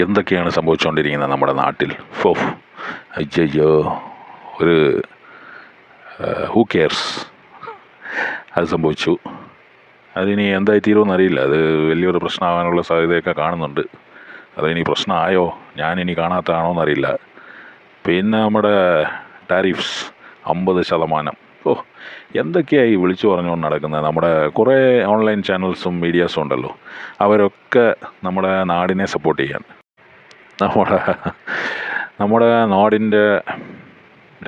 എന്തൊക്കെയാണ് സംഭവിച്ചുകൊണ്ടിരിക്കുന്നത് നമ്മുടെ നാട്ടിൽ? ഫോ, അയ്യോ, ഒരു ഹൂ കെയർസ്, അത് സംഭവിച്ചു. അതിനി എന്തായി തീരുമെന്ന് അറിയില്ല. അത് വലിയൊരു പ്രശ്നമാകാനുള്ള സാധ്യതയൊക്കെ കാണുന്നുണ്ട്. അതിനി പ്രശ്നമായോ, ഞാനിനി കാണാത്തതാണോ എന്നറിയില്ല. പിന്നെ നമ്മുടെ ടാരിഫ്സ് 50%. ഓ, എന്തൊക്കെയായി വിളിച്ചു പറഞ്ഞുകൊണ്ട് നടക്കുന്നത്. നമ്മുടെ കുറേ ഓൺലൈൻ ചാനൽസും മീഡിയാസും ഉണ്ടല്ലോ, അവരൊക്കെ നമ്മുടെ നാടിനെ സപ്പോർട്ട് ചെയ്യാൻ, നമ്മുടെ നാടിൻ്റെ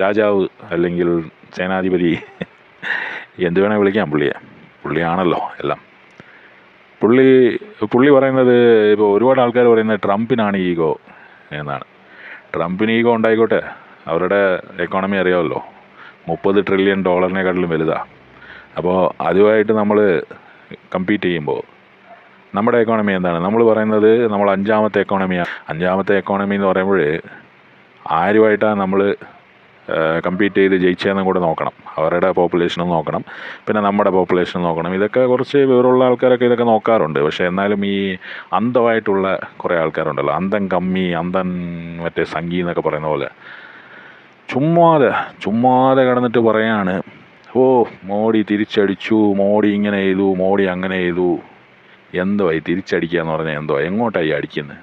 രാജാവ് അല്ലെങ്കിൽ സേനാധിപതി, എന്ത് വേണേൽ വിളിക്കാം, പുള്ളിയാണല്ലോ എല്ലാം. പുള്ളി പറയുന്നത്, ഇപ്പോൾ ഒരുപാട് ആൾക്കാർ പറയുന്നത് ട്രംപിനാണ് ഈഗോ എന്നാണ്. ട്രംപിന് ഈഗോ ഉണ്ടായിക്കോട്ടെ, അവരുടെ എക്കോണമി അറിയാമല്ലോ, $30 ട്രില്യൺ വലുതാണ്. അപ്പോൾ അതുമായിട്ട് നമ്മൾ കമ്പീറ്റ് ചെയ്യുമ്പോൾ നമ്മുടെ എക്കോണമി എന്താണ്? നമ്മൾ പറയുന്നത് നമ്മൾ അഞ്ചാമത്തെ എക്കോണമിയാണ്. അഞ്ചാമത്തെ എക്കോണമി എന്ന് പറയുമ്പോൾ ആരുമായിട്ടാണ് നമ്മൾ കമ്പീറ്റ് ചെയ്ത് ജയിച്ചതെന്നും കൂടെ നോക്കണം. അവരുടെ പോപ്പുലേഷനും നോക്കണം, പിന്നെ നമ്മുടെ പോപ്പുലേഷനും നോക്കണം. ഇതൊക്കെ കുറച്ച് വിവരമുള്ള ആൾക്കാരൊക്കെ ഇതൊക്കെ നോക്കാറുണ്ട്. പക്ഷേ എന്നാലും ഈ അന്ധമായിട്ടുള്ള കുറേ ആൾക്കാരുണ്ടല്ലോ, അന്തം കമ്മി, അന്തൻ മറ്റേ സംഗി എന്നൊക്കെ പറയുന്ന പോലെ ചുമ്മാതെ കിടന്നിട്ട് പറയാണ്, ഓ മോഡി തിരിച്ചടിച്ചു, മോഡി ഇങ്ങനെ ചെയ്തു, മോഡി അങ്ങനെ ചെയ്തു. എന്തോ ഈ തിരിച്ചടിക്കുക എന്ന് പറഞ്ഞാൽ എന്തോ, എങ്ങോട്ടായി അടിക്കുന്നത്?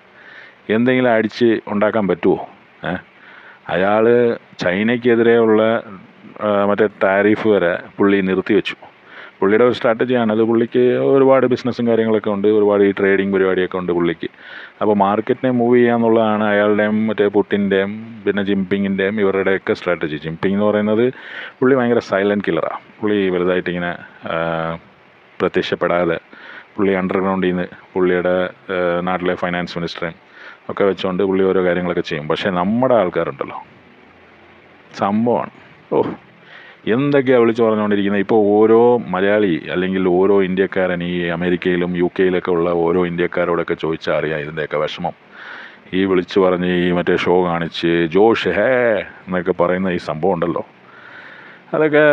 എന്തെങ്കിലും അടിച്ച് ഉണ്ടാക്കാൻ പറ്റുമോ? അയാൾ ചൈനയ്ക്കെതിരെയുള്ള മറ്റേ ടാരിഫ് വരെ പുള്ളി നിർത്തിവെച്ചു. പുള്ളിയുടെ ഒരു സ്ട്രാറ്റജിയാണ് അത്. പുള്ളിക്ക് ഒരുപാട് ബിസിനസ്സും കാര്യങ്ങളൊക്കെ ഉണ്ട്, ഒരുപാട് ഈ ട്രേഡിങ് പരിപാടിയൊക്കെ ഉണ്ട് പുള്ളിക്ക്. അപ്പോൾ മാർക്കറ്റിനെ മൂവ് ചെയ്യാന്നുള്ളതാണ് അയാളുടെയും മറ്റേ പുട്ടിൻ്റെയും പിന്നെ ജിൻപിങ്ങിൻ്റെയും ഇവരുടെയൊക്കെ സ്ട്രാറ്റജി. ജിൻപിങ് എന്ന് പറയുന്നത് പുള്ളി ഭയങ്കര സൈലൻറ്റ് കില്ലറാണ്. പുള്ളി വലുതായിട്ടിങ്ങനെ പ്രത്യക്ഷപ്പെടാതെ പുള്ളി അണ്ടർഗ്രൗണ്ടിൽ നിന്ന് പുള്ളിയുടെ നാട്ടിലെ ഫൈനാൻസ് മിനിസ്റ്ററേയും ഒക്കെ വെച്ചുകൊണ്ട് പുള്ളി ഓരോ കാര്യങ്ങളൊക്കെ ചെയ്യും. പക്ഷേ നമ്മുടെ ആൾക്കാരുണ്ടല്ലോ, സംഭവമാണ്. ഓ, എന്തൊക്കെയാണ് വിളിച്ചു പറഞ്ഞുകൊണ്ടിരിക്കുന്നത്. ഇപ്പോൾ ഓരോ മലയാളി അല്ലെങ്കിൽ ഓരോ ഇന്ത്യക്കാരൻ ഈ അമേരിക്കയിലും UK-യിലൊക്കെ ഉള്ള ഓരോ ഇന്ത്യക്കാരോടൊക്കെ ചോദിച്ചാൽ അറിയാം ഇതിൻ്റെയൊക്കെ വിഷമം. ഈ വിളിച്ചു പറഞ്ഞ് ഈ മറ്റേ ഷോ കാണിച്ച് ജോഷ് ഹേ എന്നൊക്കെ പറയുന്ന ഈ സംഭവം ഉണ്ടല്ലോ, അതൊക്കെ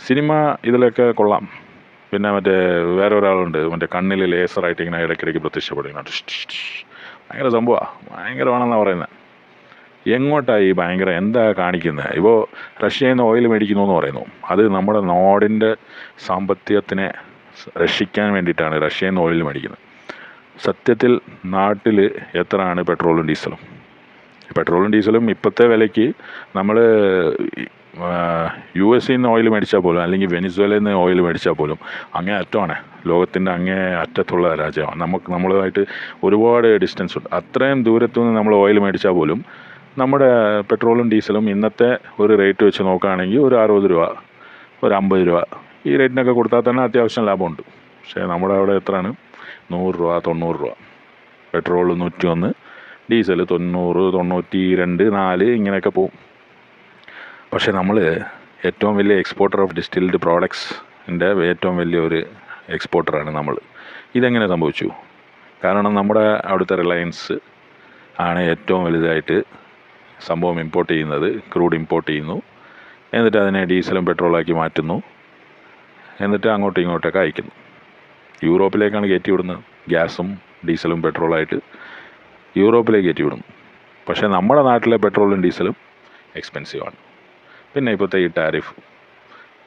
സിനിമ ഇതിലൊക്കെ കൊള്ളാം. പിന്നെ മറ്റേ വേറെ ഒരാളുണ്ട്, മറ്റേ കണ്ണിൽ ലേസറായിട്ട് ഇങ്ങനെ ഇടയ്ക്കിടയ്ക്ക് പ്രത്യക്ഷപ്പെടുകയാണ്. ഭയങ്കര സംഭവമാണ്, ഭയങ്കരമാണെന്നാണ് പറയുന്നത്. എങ്ങോട്ടായി ഭയങ്കര, എന്താ കാണിക്കുന്നത്? ഇപ്പോൾ റഷ്യയിൽ നിന്ന് ഓയിൽ മേടിക്കുന്നു എന്ന് പറയുന്നു. അത് നമ്മുടെ നാടിൻ്റെ സാമ്പത്തികത്തിനെ രക്ഷിക്കാൻ വേണ്ടിയിട്ടാണ് റഷ്യയിൽ നിന്ന് ഓയിൽ മേടിക്കുന്നത്. സത്യത്തിൽ നാട്ടിൽ എത്രയാണ് പെട്രോളും ഡീസലും ഇപ്പോഴത്തെ വിലയ്ക്ക് നമ്മൾ US നിന്ന് ഓയിൽ മേടിച്ചാൽ പോലും, അല്ലെങ്കിൽ വെനിസ്വേലയിൽ നിന്ന് ഓയിൽ മേടിച്ചാൽ പോലും അങ്ങേ അറ്റമാണ്, ലോകത്തിൻ്റെ അങ്ങേ അറ്റത്തുള്ള രാജ്യമാണ്. നമ്മളുമായിട്ട് ഒരുപാട് ഡിസ്റ്റൻസ് ഉണ്ട്. അത്രയും ദൂരത്തുനിന്ന് നമ്മൾ ഓയിൽ മേടിച്ചാൽ പോലും നമ്മുടെ പെട്രോളും ഡീസലും ഇന്നത്തെ ഒരു റേറ്റ് വെച്ച് നോക്കുകയാണെങ്കിൽ ഒരു 60 രൂപ, ഒരു 50 രൂപ, ഈ റേറ്റിനൊക്കെ കൊടുത്താൽ തന്നെ അത്യാവശ്യം ലാഭമുണ്ട്. പക്ഷേ നമ്മുടെ അവിടെ എത്രയാണ്? 100 രൂപ, 90 രൂപ. പെട്രോൾ 101, ഡീസൽ 90, 92, 4 ഇങ്ങനെയൊക്കെ പോവും. പക്ഷേ നമ്മൾ ഏറ്റവും വലിയ എക്സ്പോർട്ടർ ഓഫ് ഡിസ്റ്റിൽഡ് പ്രോഡക്ട്സിൻ്റെ ഏറ്റവും വലിയൊരു എക്സ്പോർട്ടറാണ് നമ്മൾ. ഇതെങ്ങനെ സംഭവിച്ചു? കാരണം നമ്മുടെ അവിടുത്തെ റിലയൻസ് ആണ് ഏറ്റവും വലുതായിട്ട് സംഭവം ഇമ്പോർട്ട് ചെയ്യുന്നത്. ക്രൂഡ് ഇമ്പോർട്ട് ചെയ്യുന്നു, എന്നിട്ട് അതിനെ ഡീസലും പെട്രോളാക്കി മാറ്റുന്നു, എന്നിട്ട് അങ്ങോട്ടും ഇങ്ങോട്ടൊക്കെ അയക്കുന്നു. യൂറോപ്പിലേക്കാണ് കയറ്റി വിടുന്നത്. ഗ്യാസും ഡീസലും പെട്രോളായിട്ട് യൂറോപ്പിലേക്ക് കയറ്റി വിടുന്നു. പക്ഷേ നമ്മുടെ നാട്ടിലെ പെട്രോളും ഡീസലും എക്സ്പെൻസീവാണ്. പിന്നെ ഇപ്പോഴത്തെ ഈ ടാരിഫ്,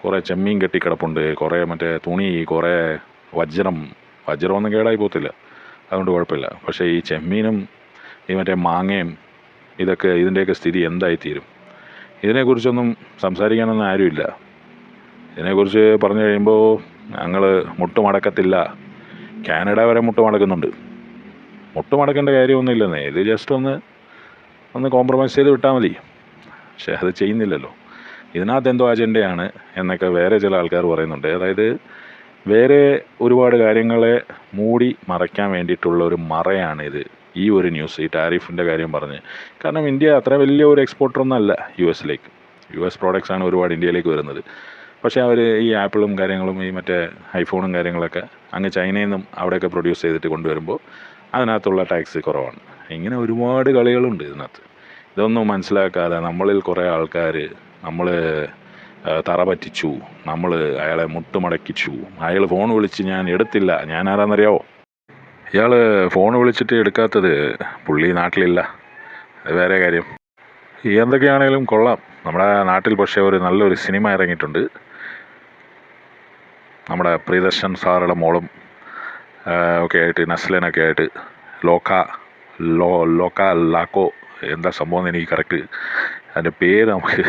കുറേ ചെമ്മീൻ കെട്ടിക്കിടപ്പുണ്ട്, കുറേ മറ്റേ തുണി, കുറേ വജ്രമൊന്നും കേടായി പോകത്തില്ല, അതുകൊണ്ട് കുഴപ്പമില്ല. പക്ഷേ ഈ ചെമ്മീനും ഈ മറ്റേ മാങ്ങയും ഇതിൻ്റെയൊക്കെ സ്ഥിതി എന്തായിത്തീരും? ഇതിനെക്കുറിച്ചൊന്നും സംസാരിക്കാനൊന്നും ആരുമില്ല. ഇതിനെക്കുറിച്ച് പറഞ്ഞു കഴിയുമ്പോൾ ഞങ്ങൾ മുട്ടുമടക്കത്തില്ല. കാനഡ വരെ മുട്ടുമടക്കുന്നുണ്ട്. മുട്ടുമടക്കേണ്ട കാര്യമൊന്നുമില്ലെന്നേ, ഇത് ജസ്റ്റ് ഒന്ന് കോംപ്രമൈസ് ചെയ്ത് വിട്ടാൽ മതി. പക്ഷേ അത് ചെയ്യുന്നില്ലല്ലോ. ഇതിനകത്ത് എന്തോ അജണ്ടയാണ് എന്നൊക്കെ വേറെ ചില ആൾക്കാർ പറയുന്നുണ്ട്. അതായത് വേറെ ഒരുപാട് കാര്യങ്ങളെ മൂടി മറയ്ക്കാൻ വേണ്ടിയിട്ടുള്ള ഒരു മറയാണ് ഇത്, ഈ ഒരു ന്യൂസ്, ഈ ടാരിഫിൻ്റെ കാര്യം പറഞ്ഞ്. കാരണം ഇന്ത്യ അത്ര വലിയ ഒരു എക്സ്പോർട്ടറൊന്നും അല്ല US-ലേക്ക്. US പ്രോഡക്ട്സാണ് ഒരുപാട് ഇന്ത്യയിലേക്ക് വരുന്നത്. പക്ഷേ അവർ ഈ ആപ്പിളും കാര്യങ്ങളും ഈ മറ്റേ ഐഫോണും കാര്യങ്ങളൊക്കെ അങ്ങ് ചൈനയിൽ നിന്നും അവിടെയൊക്കെ പ്രൊഡ്യൂസ് ചെയ്തിട്ട് കൊണ്ടുവരുമ്പോൾ അതിനകത്തുള്ള ടാക്സ് കുറവാണ്. ഇങ്ങനെ ഒരുപാട് കളികളുണ്ട് ഇതിനകത്ത്. ഇതൊന്നും മനസ്സിലാക്കാതെ നമ്മളിൽ കുറേ ആൾക്കാർ നമ്മൾ തറ പറ്റിച്ചു, നമ്മൾ അയാളെ മുട്ടുമടക്കിച്ചു. അയാൾ ഫോൺ വിളിച്ച് ഞാൻ എടുത്തില്ല, ഞാൻ ആരാന്നറിയാവോ? ഇയാൾ ഫോൺ വിളിച്ചിട്ട് എടുക്കാത്തത് പുള്ളി നാട്ടിലില്ല, അത് വേറെ കാര്യം. എന്തൊക്കെയാണേലും കൊള്ളാം. നമ്മുടെ നാട്ടിൽ പക്ഷേ ഒരു നല്ലൊരു സിനിമ ഇറങ്ങിയിട്ടുണ്ട്. നമ്മുടെ പ്രിയദർശൻ സാറുടെ മോളും ഒക്കെ ആയിട്ട്, നസ്ലനൊക്കെ ആയിട്ട്, ലാക്കോ എന്താ സംഭവം എന്ന് എനിക്ക് കറക്റ്റ് അതിൻ്റെ പേര് നമുക്ക്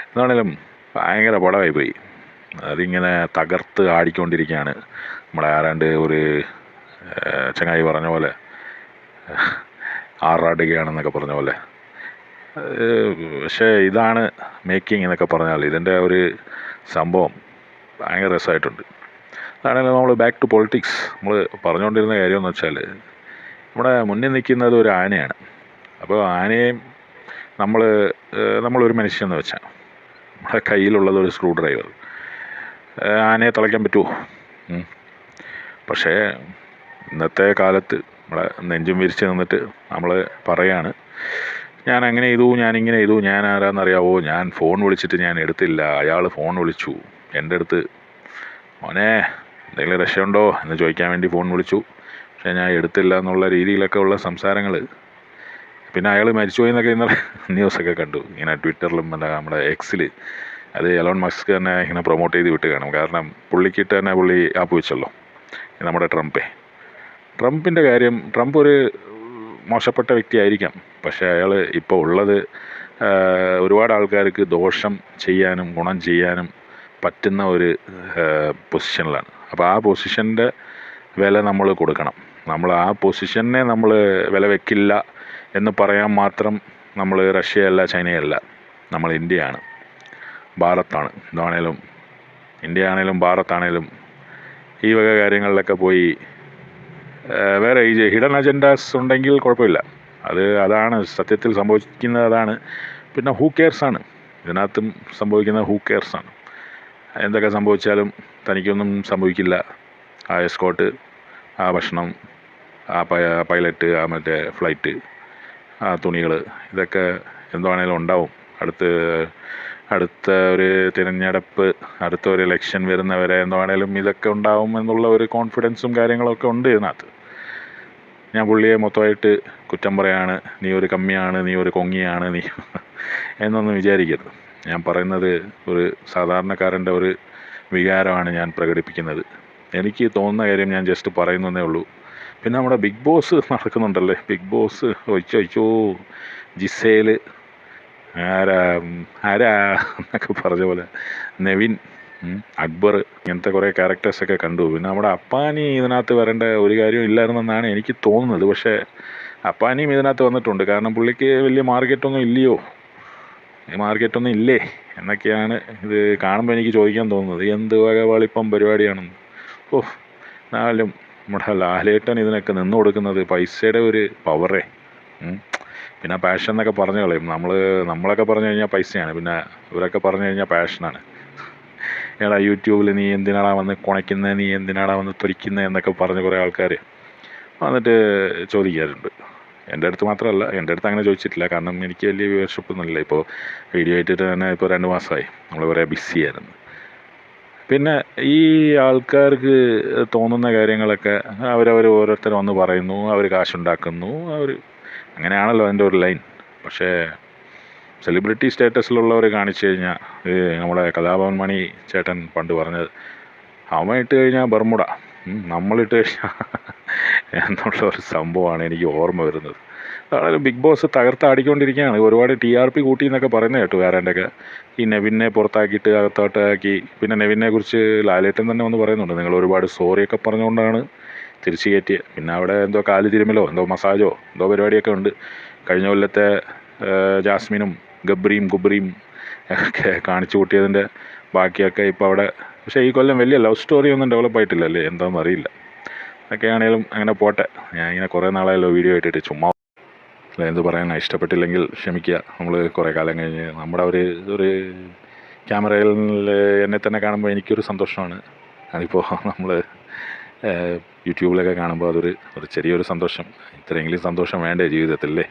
എന്താണേലും ഭയങ്കര പടമായി പോയി. അതിങ്ങനെ തകർത്ത് ആടിക്കൊണ്ടിരിക്കുകയാണ്. നമ്മുടെ ആരാണ്ട് ഒരു ചങ്ങായി പറഞ്ഞ പോലെ ആറാടുകയാണെന്നൊക്കെ പറഞ്ഞ പോലെ. പക്ഷേ ഇതാണ് മേക്കിംഗ് എന്നൊക്കെ പറഞ്ഞാൽ ഇതിൻ്റെ ഒരു സംഭവം ഭയങ്കര രസമായിട്ടുണ്ട്. അതാണെങ്കിൽ നമ്മൾ ബാക്ക് ടു പൊളിറ്റിക്സ്. നമ്മൾ പറഞ്ഞുകൊണ്ടിരുന്ന കാര്യമെന്ന് വെച്ചാൽ, നമ്മുടെ മുന്നിൽ നിൽക്കുന്നത് ഒരു ആനയാണ്. അപ്പോൾ ആനയെയും നമ്മളൊരു മനുഷ്യനെന്ന് വെച്ചാൽ നമ്മുടെ കയ്യിലുള്ളത് ഒരു സ്ക്രൂ ഡ്രൈവർ. ആനയെ തളയ്ക്കാൻ പറ്റുമോ? പക്ഷേ ഇന്നത്തെ കാലത്ത് നമ്മളെ നെഞ്ചും വിരിച്ച് നിന്നിട്ട് നമ്മൾ പറയാണ്, ഞാൻ അങ്ങനെ ചെയ്തു, ഞാനിങ്ങനെ ചെയ്തു, ഞാൻ ആരാന്നറിയാവോ, ഞാൻ ഫോൺ വിളിച്ചിട്ട് ഞാൻ എടുത്തില്ല, അയാൾ ഫോൺ വിളിച്ചു എൻ്റെ അടുത്ത്, മോനെ എന്തെങ്കിലും രക്ഷയുണ്ടോ എന്ന് ചോദിക്കാൻ വേണ്ടി ഫോൺ വിളിച്ചു, പക്ഷേ ഞാൻ എടുത്തില്ല എന്നുള്ള രീതിയിലൊക്കെ ഉള്ള സംസാരങ്ങൾ. പിന്നെ അയാൾ മരിച്ചുപോയി എന്നൊക്കെ ഇന്നലെ ന്യൂസൊക്കെ കണ്ടു ഇങ്ങനെ ട്വിറ്ററിലും നമ്മുടെ എക്സിൽ. അത് എലോൺ മസ്ക് തന്നെ ഇങ്ങനെ പ്രൊമോട്ട് ചെയ്ത് വിട്ട് കാണും. കാരണം പുള്ളിക്കിട്ട് തന്നെ പുള്ളി ആപ്പ് വെച്ചല്ലോ, നമ്മുടെ ട്രംപിൻ്റെ കാര്യം. ട്രംപ് ഒരു മോശപ്പെട്ട വ്യക്തിയായിരിക്കാം, പക്ഷേ അയാൾ ഇപ്പോൾ ഉള്ളത് ഒരുപാട് ആൾക്കാർക്ക് ദോഷം ചെയ്യാനും ഗുണം ചെയ്യാനും പറ്റുന്ന ഒരു പൊസിഷനിലാണ്. അപ്പോൾ ആ പൊസിഷൻ്റെ വില നമ്മൾ കൊടുക്കണം. നമ്മൾ ആ പൊസിഷനെ നമ്മൾ വില വെക്കില്ല എന്ന് പറയാൻ മാത്രം നമ്മൾ റഷ്യയല്ല, ചൈനയല്ല, നമ്മൾ ഇന്ത്യയാണ്, ഭാരതാണ്. എന്താണേലും ഇന്ത്യ ആണേലും ഭാരതാണേലും ഈ വക കാര്യങ്ങളിലൊക്കെ പോയി വേറെ ഈ ഹിഡൻ അജൻഡാസ് ഉണ്ടെങ്കിൽ കുഴപ്പമില്ല. അതാണ് സത്യത്തിൽ സംഭവിക്കുന്നത്, അതാണ്. പിന്നെ ഹൂ കെയർസാണ് ഇതിനകത്തും സംഭവിക്കുന്നത്, ഹൂ കെയർസാണ്. എന്തൊക്കെ സംഭവിച്ചാലും തനിക്കൊന്നും സംഭവിക്കില്ല. ആ എസ്കോട്ട്, ആ ഭക്ഷണം, ആ പൈലറ്റ്, ആ മറ്റേ ഫ്ലൈറ്റ്, ആ തുണികൾ, ഇതൊക്കെ എന്താണേലും ഉണ്ടാവും. അടുത്ത ഒരു തിരഞ്ഞെടുപ്പ്, അടുത്ത ഒരു ഇലക്ഷൻ വരുന്നവരെ എന്താണേലും ഇതൊക്കെ ഉണ്ടാവും എന്നുള്ള ഒരു കോൺഫിഡൻസും കാര്യങ്ങളൊക്കെ ഉണ്ട് ഇതിനകത്ത്. ഞാൻ പുള്ളിയെ മൊത്തമായിട്ട് കുറ്റം പറയാണ്, നീ ഒരു കമ്മിയാണ്, നീ ഒരു കൊങ്ങിയാണ്, നീ എന്നൊന്നും വിചാരിക്കരുത്. ഞാൻ പറയുന്നത് ഒരു സാധാരണക്കാരൻ്റെ ഒരു വികാരമാണ് ഞാൻ പ്രകടിപ്പിക്കുന്നത്. എനിക്ക് തോന്നുന്ന കാര്യം ഞാൻ ജസ്റ്റ് പറയുന്നതേ ഉള്ളൂ. പിന്നെ നമ്മുടെ ബിഗ് ബോസ് നടക്കുന്നുണ്ടല്ലേ, ബിഗ് ബോസ് ഒഴിച്ചോ ജിസേൽ ആരാ എന്നൊക്കെ പറഞ്ഞ പോലെ, നെവിൻ, അക്ബർ, ഇങ്ങനത്തെ കുറേ ക്യാരക്ടേഴ്സൊക്കെ കണ്ടു. പിന്നെ നമ്മുടെ അപ്പാനി ഇതിനകത്ത് വരേണ്ട ഒരു കാര്യം ഇല്ലായിരുന്നെന്നാണ് എനിക്ക് തോന്നുന്നത്. പക്ഷേ അപ്പാനിയും ഇതിനകത്ത് വന്നിട്ടുണ്ട്. കാരണം പുള്ളിക്ക് വലിയ മാർക്കറ്റൊന്നും ഇല്ലേ എന്നൊക്കെയാണ് ഇത് കാണുമ്പോൾ എനിക്ക് ചോദിക്കാൻ തോന്നുന്നത്. എന്ത് വകവാളിപ്പം പരിപാടിയാണെന്ന്. എന്നാലും നമ്മുടെ ലാലേട്ടൻ ഇതിനൊക്കെ നിന്ന് കൊടുക്കുന്നത് പൈസയുടെ ഒരു പവറേ. പിന്നെ പാഷൻ എന്നൊക്കെ പറഞ്ഞു കളയും. നമ്മളൊക്കെ പറഞ്ഞു കഴിഞ്ഞാൽ പൈസയാണ്, പിന്നെ ഇവരൊക്കെ പറഞ്ഞു കഴിഞ്ഞാൽ പാഷനാണ്. എടാ യൂട്യൂബിൽ നീ എന്തിനാടാ വന്ന് കുണയ്ക്കുന്നത്, നീ എന്തിനാടാ വന്ന് തൊലിക്കുന്നത് എന്നൊക്കെ പറഞ്ഞ് കുറേ ആൾക്കാർ വന്നിട്ട് ചോദിക്കാറുണ്ട്. എൻ്റെ അടുത്ത് മാത്രമല്ല, എൻ്റെ അടുത്ത് അങ്ങനെ ചോദിച്ചിട്ടില്ല. കാരണം എനിക്ക് വലിയ വ്യൂവർഷിപ്പൊന്നുമില്ല. ഇപ്പോൾ വീഡിയോ ഇട്ടിട്ട് തന്നെ ഇപ്പോൾ 2 മാസമായി. നമ്മൾ കുറേ ബിസിയായിരുന്നു. പിന്നെ ഈ ആൾക്കാർക്ക് തോന്നുന്ന കാര്യങ്ങളൊക്കെ ഓരോരുത്തർ വന്ന് പറയുന്നു, അവർ കാശുണ്ടാക്കുന്നു, അങ്ങനെയാണല്ലോ അതിൻ്റെ ഒരു ലൈൻ. പക്ഷേ സെലിബ്രിറ്റി സ്റ്റാറ്റസിലുള്ളവർ കാണിച്ചു കഴിഞ്ഞാൽ, നമ്മുടെ കലാഭവൻ മണി ചേട്ടൻ പണ്ട് പറഞ്ഞത്, അവൻ ഇട്ട് കഴിഞ്ഞാൽ ബർമുട, നമ്മളിട്ട് കഴിഞ്ഞാൽ എന്നുള്ള ഒരു സംഭവമാണ് എനിക്ക് ഓർമ്മ വരുന്നത്. അതായത് ബിഗ് ബോസ് തകർത്താടിക്കൊണ്ടിരിക്കുകയാണ്. ഒരുപാട് TRP കൂട്ടി എന്നൊക്കെ പറയുന്നത് കേട്ടു. ആരാണ്ടൊക്കെ ഈ നെവിനെ പുറത്താക്കിയിട്ട് അകത്തോട്ടാക്കി. പിന്നെ നെവിനെ കുറിച്ച് ലാലേട്ടൻ തന്നെ വന്ന് പറയുന്നുണ്ട്, നിങ്ങൾ ഒരുപാട് സോറിയൊക്കെ പറഞ്ഞുകൊണ്ടാണ് തിരിച്ചു കയറ്റിയത്. പിന്നെ അവിടെ എന്തോ കാല് തിരുമലോ എന്തോ മസാജോ എന്തോ പരിപാടിയൊക്കെ ഉണ്ട്. കഴിഞ്ഞ കൊല്ലത്തെ ജാസ്മിനും ഗബ്രിയും ഒക്കെ കാണിച്ചു കൂട്ടിയതിൻ്റെ ബാക്കിയൊക്കെ ഇപ്പോൾ അവിടെ. പക്ഷേ ഈ കൊല്ലം വലിയ ലവ് സ്റ്റോറി ഒന്നും ഡെവലപ്പ് ആയിട്ടില്ലല്ലേ, എന്താണെന്ന് അറിയില്ല. അതൊക്കെയാണേലും അങ്ങനെ പോട്ടെ. ഞാൻ ഇങ്ങനെ കുറേ നാളായല്ലോ വീഡിയോ ഇട്ടിട്ട്, ചുമ്മാ എന്ത് പറയാനാണ്. ഇഷ്ടപ്പെട്ടില്ലെങ്കിൽ ക്ഷമിക്കുക. നമ്മൾ കുറേ കാലം കഴിഞ്ഞ് നമ്മുടെ ഒരു ക്യാമറയിൽ എന്നെ തന്നെ കാണുമ്പോൾ എനിക്കൊരു സന്തോഷമാണ്. അതിപ്പോൾ നമ്മൾ യൂട്യൂബിലൊക്കെ കാണുമ്പോൾ ഒരു ചെറിയൊരു സന്തോഷം. ഇത്രയെങ്കിലും സന്തോഷം വേണ്ടേ ജീവിതത്തിലല്ലേ?